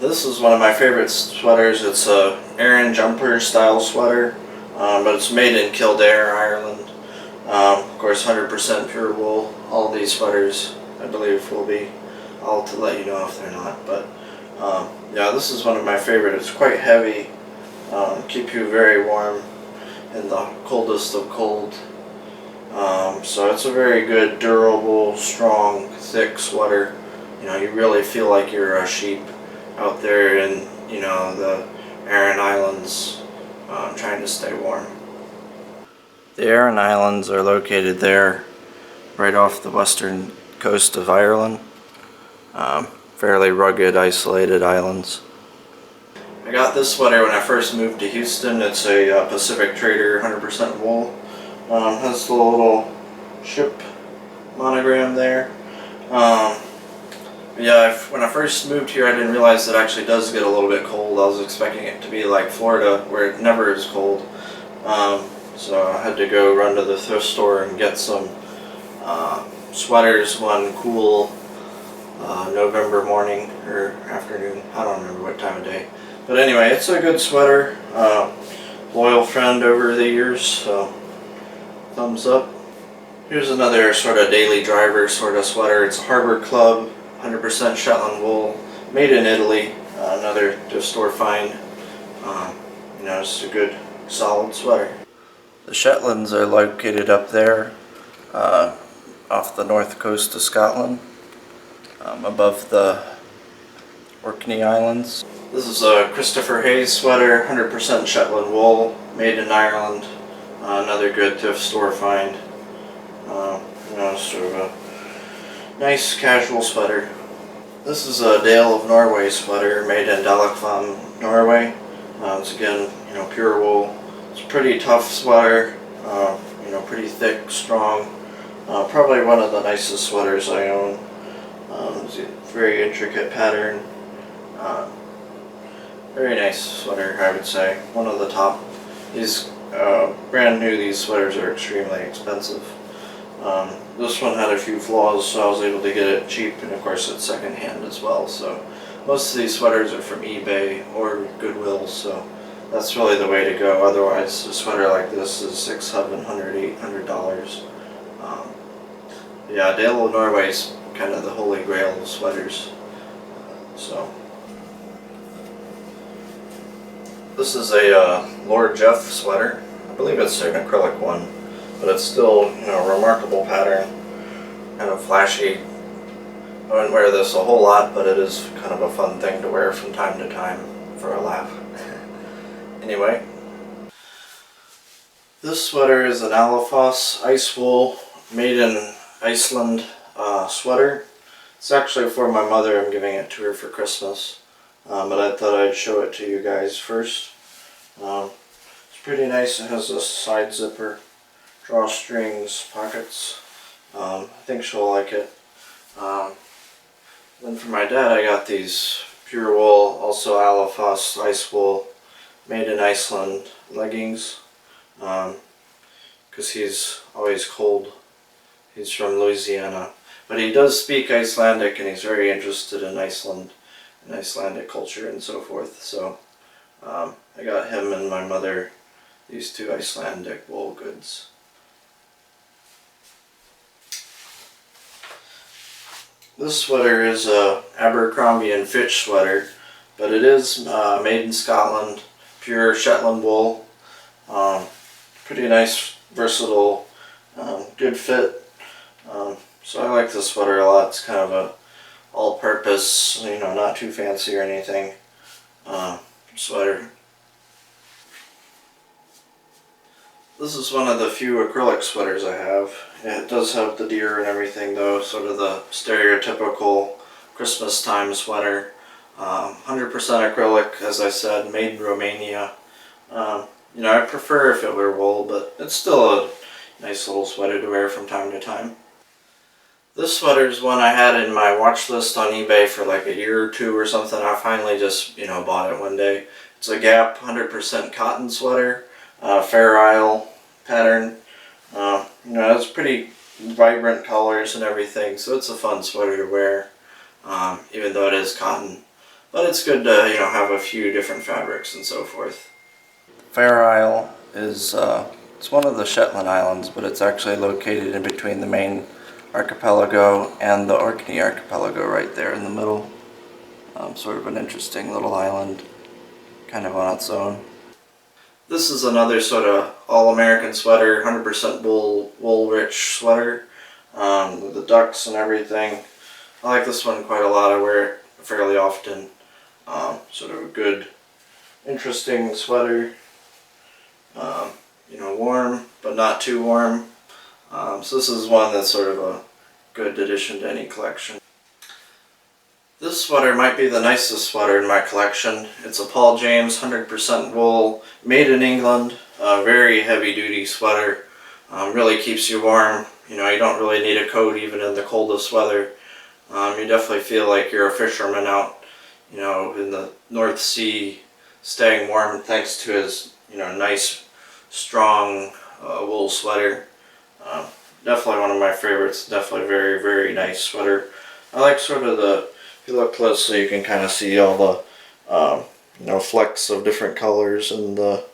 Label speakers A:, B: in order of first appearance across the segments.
A: This is one of my favorite sweaters. It's a Aran jumper style sweater, but it's made in Kildare, Ireland. Of course, 100% pure wool. All these sweaters, I believe, will be. I'll to let you know if they're not. But yeah, this is one of my favorite. It's quite heavy, keep you very warm in the coldest of cold. So it's a very good, durable, strong, thick sweater. You know, you really feel like you're a sheep out there in, the Aran Islands, trying to stay warm. The Aran Islands are located there, right off the western coast of Ireland. Fairly rugged, isolated islands. I got this sweater when I first moved to Houston. It's a Pacific Trader 100% wool. Has the little ship monogram there. Yeah, when I first moved here, I didn't realize it actually does get a little bit cold. I was expecting it to be like Florida, where it never is cold. So I had to go run to the thrift store and get some sweaters one cool November morning or afternoon. I don't remember what time of day. But anyway, it's a good sweater. Loyal friend over the years, so thumbs up. Here's another sort of daily driver sort of sweater. It's a Harbor Club, 100% Shetland wool, made in Italy. Another thrift store find. It's a good, solid sweater. The Shetlands are located up there, off the north coast of Scotland, above the Orkney Islands. This is a Christopher Hayes sweater, 100% Shetland wool, made in Ireland. Another good thrift store find. Sort of a nice casual sweater. This is a Dale of Norway sweater made in Dalekvam, Norway. It's again, pure wool. It's a pretty tough sweater. Pretty thick, strong. Probably one of the nicest sweaters I own. It's a very intricate pattern. Very nice sweater, I would say. One of the top. These brand new. These sweaters are extremely expensive. This one had a few flaws, so I was able to get it cheap, and of course it's secondhand as well. So most of these sweaters are from eBay or Goodwill, so that's really the way to go. Otherwise, a sweater like this is $600, $700, $800. Yeah, Dale of Norway is kind of the holy grail of sweaters. So this is a Lord Jeff sweater. I believe it's an acrylic one, but it's still, remarkable pattern, kind of flashy. I wouldn't wear this a whole lot, but it is kind of a fun thing to wear from time to time for a laugh. Anyway, this sweater is an Alafoss ice wool, made in Iceland sweater. It's actually for my mother. I'm giving it to her for Christmas, but I thought I'd show it to you guys first. It's pretty nice. It has a side zipper, drawstrings, pockets. I think she'll like it. Then for my dad, I got these pure wool, also Alafoss ice wool, made in Iceland leggings, because he's always cold. He's from Louisiana, but he does speak Icelandic, and he's very interested in Iceland and Icelandic culture and so forth. So I got him and my mother these two Icelandic wool goods. This sweater is a Abercrombie and Fitch sweater, but it is made in Scotland, pure Shetland wool. Pretty nice, versatile, good fit. So I like this sweater a lot. It's kind of a all-purpose, not too fancy or anything sweater. This is one of the few acrylic sweaters I have. It does have the deer and everything, though, sort of the stereotypical Christmas time sweater. 100% acrylic, as I said, made in Romania. I prefer if it were wool, but it's still a nice little sweater to wear from time to time. This sweater is one I had in my watch list on eBay for like a year or two or something. I finally just, bought it one day. It's a Gap 100% cotton sweater, Fair Isle pattern. It's pretty vibrant colors and everything, so it's a fun sweater to wear, even though it is cotton. but it's good to have a few different fabrics and so forth. Fair Isle is it's one of the Shetland Islands, but it's actually located in between the main archipelago and the Orkney archipelago right there in the middle. Sort of an interesting little island, kind of on its own. This is another sort of all-American sweater, 100% wool-rich sweater, with the ducks and everything. I like this one quite a lot. I wear it fairly often. Sort of a good, interesting sweater. Warm, but not too warm. So this is one that's sort of a good addition to any collection. This sweater might be the nicest sweater in my collection. It's a Paul James 100% wool, made in England, a very heavy duty sweater. Really keeps you warm. You don't really need a coat even in the coldest weather. You definitely feel like you're a fisherman out, in the North Sea, staying warm thanks to his, nice, strong wool sweater. Definitely one of my favorites. Definitely a very, very nice sweater. I like sort of if you look closely, you can kind of see all the, flecks of different colors in the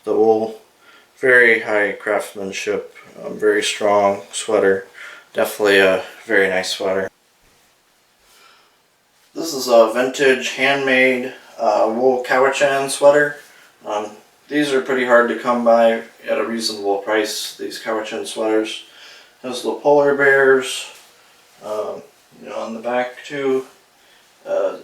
A: wool. Very high craftsmanship, very strong sweater. Definitely a very nice sweater. This is a vintage handmade wool Cowichan sweater. These are pretty hard to come by at a reasonable price, these Cowichan sweaters. Has the polar bears, on the back too.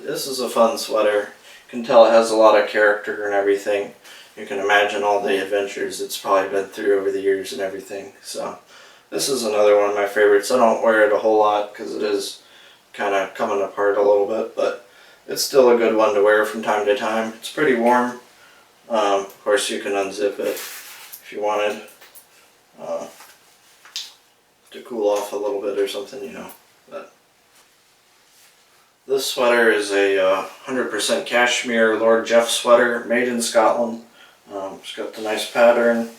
A: This is a fun sweater. You can tell it has a lot of character and everything. You can imagine all the adventures it's probably been through over the years and everything. So this is another one of my favorites. I don't wear it a whole lot because it is kind of coming apart a little bit, but it's still a good one to wear from time to time. It's pretty warm. Of course, you can unzip it if you wanted to cool off a little bit or something, But this sweater is a 100% cashmere Lord Jeff sweater made in Scotland. It's got the nice pattern.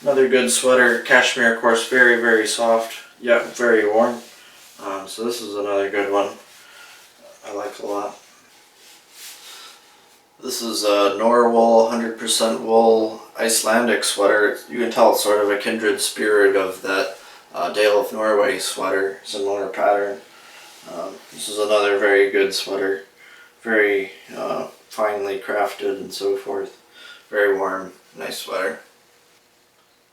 A: Another good sweater. Cashmere, of course, very, very soft, yet very warm. So this is another good one I like a lot. This is a Norwool 100% wool Icelandic sweater. You can tell it's sort of a kindred spirit of that Dale of Norway sweater, similar pattern. This is another very good sweater, very finely crafted and so forth. Very warm, nice sweater.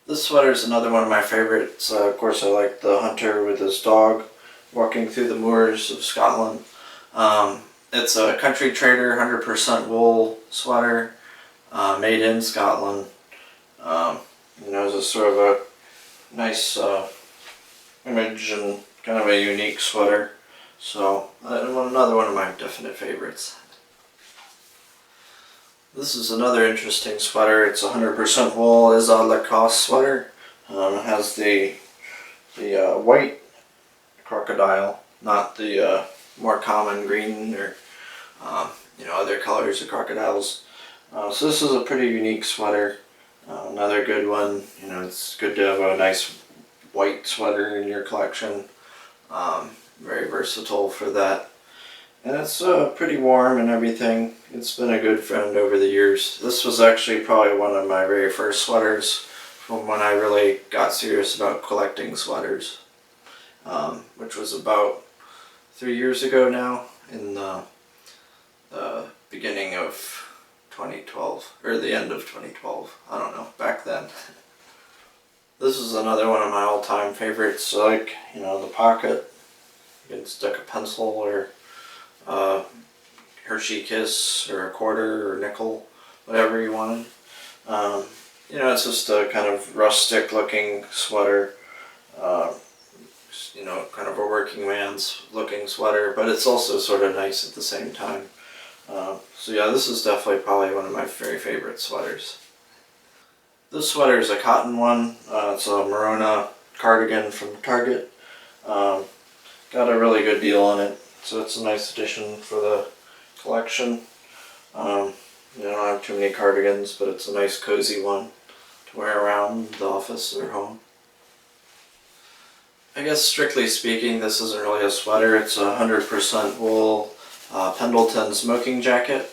A: This sweater is another one of my favorites. Of course, I like the hunter with his dog walking through the moors of Scotland. It's a Country Trader 100% wool sweater made in Scotland. It's a sort of a nice image and kind of a unique sweater. So another one of my definite favorites. This is another interesting sweater. It's 100% wool. It's a Lacoste sweater. It has the white crocodile, not the more common green or other colors of crocodiles. So this is a pretty unique sweater. Another good one. It's good to have a nice white sweater in your collection. Very versatile for that. And it's pretty warm and everything. It's been a good friend over the years. This was actually probably one of my very first sweaters from when I really got serious about collecting sweaters, which was about 3 years ago now, in the beginning of 2012, or the end of 2012. I don't know, back then. This is another one of my all-time favorites. Like, the pocket. You can stick a pencil or Hershey Kiss or a quarter or nickel, whatever you wanted. It's just a kind of rustic looking sweater, kind of a working man's looking sweater, but it's also sort of nice at the same time. So yeah, this is definitely probably one of my very favorite sweaters. This sweater is a cotton one. It's a Merona cardigan from Target. Got a really good deal on it, so it's a nice addition for the collection. I don't have too many cardigans, but it's a nice cozy one to wear around the office or home. I guess strictly speaking, this isn't really a sweater. It's a 100% wool Pendleton smoking jacket.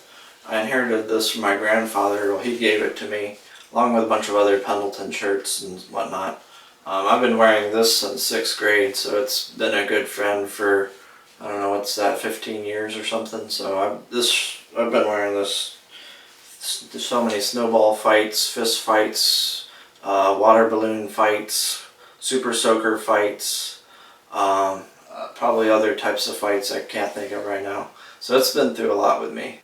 A: I inherited this from my grandfather. Well, he gave it to me, along with a bunch of other Pendleton shirts and whatnot. I've been wearing this since 6th grade, so it's been a good friend for, I don't know, what's that, 15 years or something. So I've been wearing this. So many snowball fights, fist fights, water balloon fights, super soaker fights, probably other types of fights I can't think of right now. So it's been through a lot with me.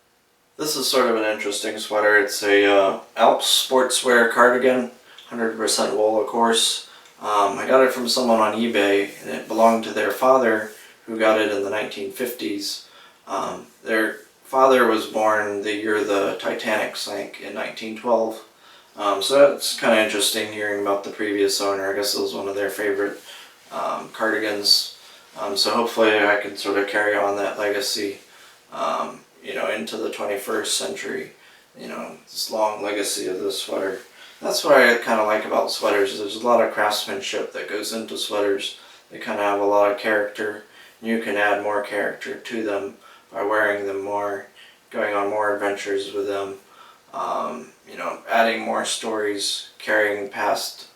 A: This is sort of an interesting sweater. It's a Alps sportswear cardigan, 100% wool, of course. I got it from someone on eBay, and it belonged to their father, who got it in the 1950s. Their father was born the year the Titanic sank in 1912. So that's kind of interesting hearing about the previous owner. I guess it was one of their favorite cardigans. So hopefully I can sort of carry on that legacy, into the 21st century. This long legacy of this sweater. That's what I kind of like about sweaters. There's a lot of craftsmanship that goes into sweaters. They kind of have a lot of character. You can add more character to them by wearing them more, going on more adventures with them, adding more stories, carrying past,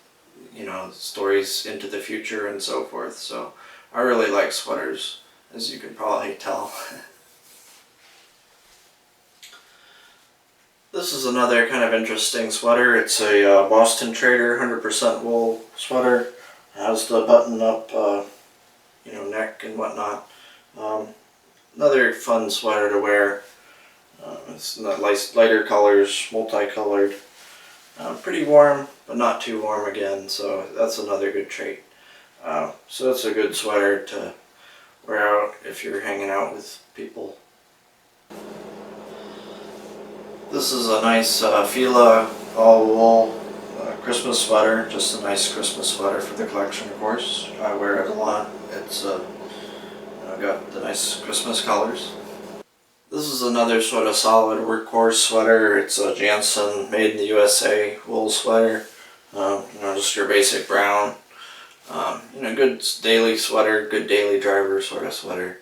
A: stories into the future and so forth. So I really like sweaters, as you can probably tell. This is another kind of interesting sweater. It's a Boston Trader 100% wool sweater. It has the button-up, neck and whatnot. Another fun sweater to wear. It's not lighter colors, multicolored. Pretty warm, but not too warm again, so that's another good trait. So it's a good sweater to wear out if you're hanging out with people. This is a nice Fila all wool Christmas sweater, just a nice Christmas sweater for the collection, of course. I wear it a lot. It's got the nice Christmas colors. This is another sort of solid workhorse sweater. It's a Jansen made in the USA wool sweater. Just your basic brown. Good daily sweater, good daily driver sort of sweater.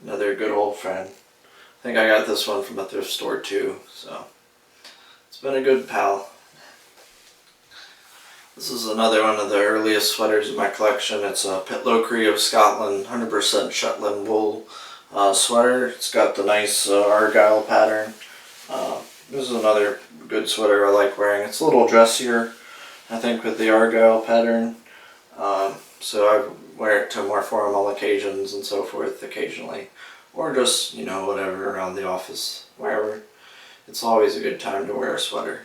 A: Another good old friend. I think I got this one from a thrift store too, so it's been a good pal. This is another one of the earliest sweaters in my collection. It's a Pitlochry of Scotland, 100% Shetland wool sweater. It's got the nice argyle pattern. This is another good sweater I like wearing. It's a little dressier, I think, with the argyle pattern. So I wear it to more formal occasions and so forth occasionally. Or just, whatever, around the office, wherever. It's always a good time to wear a sweater.